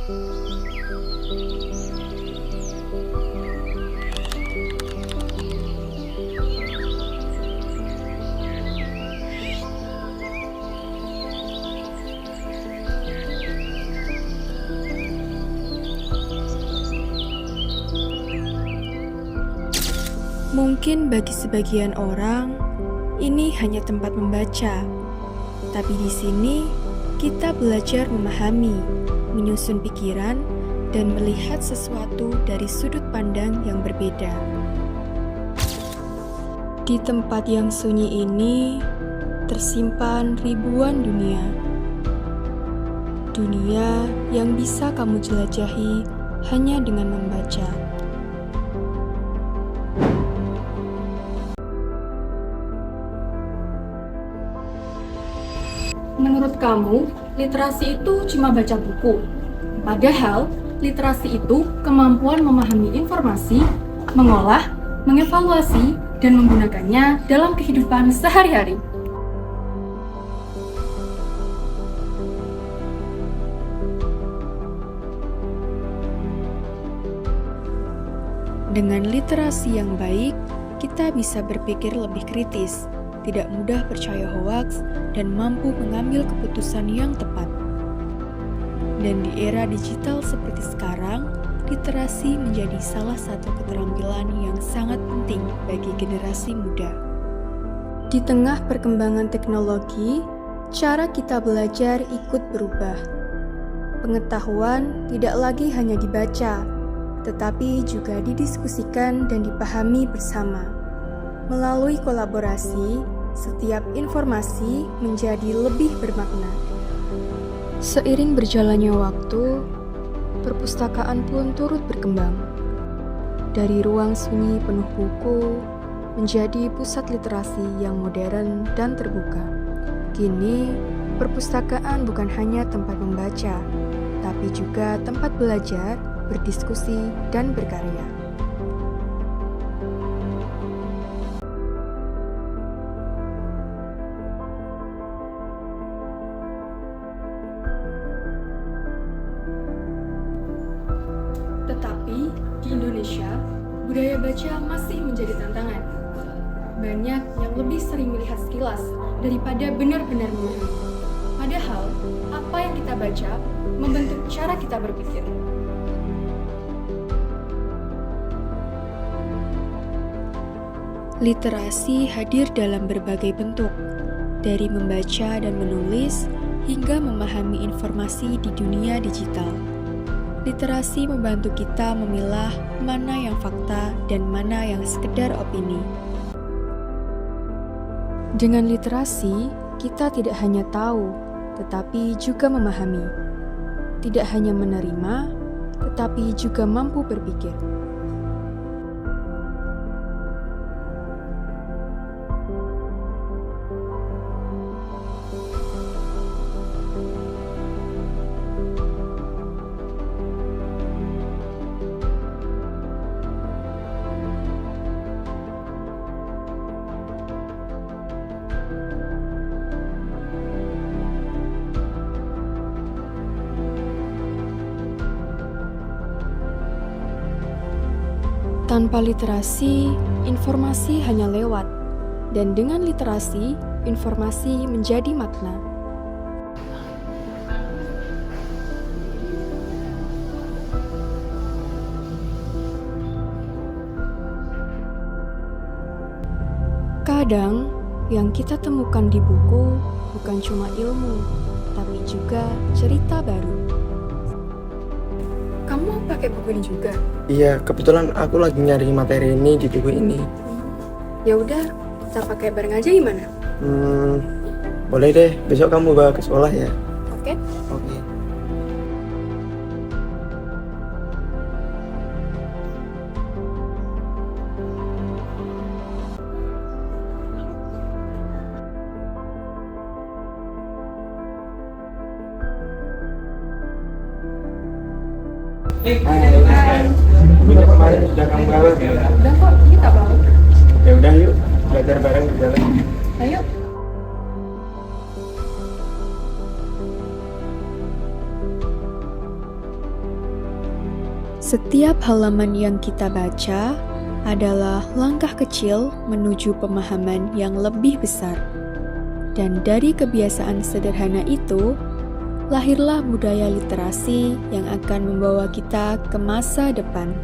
Mungkin bagi sebagian orang, ini hanya tempat membaca. Tapi di sini, kita belajar memahami, menyusun pikiran, dan melihat sesuatu dari sudut pandang yang berbeda. Di tempat yang sunyi ini, tersimpan ribuan dunia. Dunia yang bisa kamu jelajahi hanya dengan membaca. Menurut kamu, literasi itu cuma baca buku. Padahal, literasi itu kemampuan memahami informasi, mengolah, mengevaluasi, dan menggunakannya dalam kehidupan sehari-hari. Dengan literasi yang baik, kita bisa berpikir lebih kritis, tidak mudah percaya hoaks, dan mampu mengambil keputusan yang tepat. Dan di era digital seperti sekarang, literasi menjadi salah satu keterampilan yang sangat penting bagi generasi muda. Di tengah perkembangan teknologi, cara kita belajar ikut berubah. Pengetahuan tidak lagi hanya dibaca, tetapi juga didiskusikan dan dipahami bersama. Melalui kolaborasi, setiap informasi menjadi lebih bermakna. Seiring berjalannya waktu, perpustakaan pun turut berkembang. Dari ruang sunyi penuh buku, menjadi pusat literasi yang modern dan terbuka. Kini, perpustakaan bukan hanya tempat membaca, tapi juga tempat belajar, berdiskusi, dan berkarya. Tetapi, di Indonesia, budaya baca masih menjadi tantangan. Banyak yang lebih sering melihat sekilas daripada benar-benar memahami. Padahal, apa yang kita baca membentuk cara kita berpikir. Literasi hadir dalam berbagai bentuk, dari membaca dan menulis hingga memahami informasi di dunia digital. Literasi membantu kita memilah mana yang fakta dan mana yang sekedar opini. Dengan literasi, kita tidak hanya tahu, tetapi juga memahami. Tidak hanya menerima, tetapi juga mampu berpikir. Tanpa literasi, informasi hanya lewat, dan dengan literasi, informasi menjadi makna. Kadang, yang kita temukan di buku bukan cuma ilmu, tapi juga cerita baru. Kamu pakai buku ini juga? Iya, kebetulan aku lagi nyari materi ini di buku ini. Ya udah, kita pakai bareng aja gimana? Boleh deh, besok kamu bawa ke sekolah ya. Oke? Oke. Hai. Minggu kemarin sudah kamu bawa ya? Udah kok, kita bawa. Ya udah yuk, belajar bareng di jalan. Ayo. Setiap halaman yang kita baca adalah langkah kecil menuju pemahaman yang lebih besar. Dan dari kebiasaan sederhana itu, lahirlah budaya literasi yang akan membawa kita ke masa depan.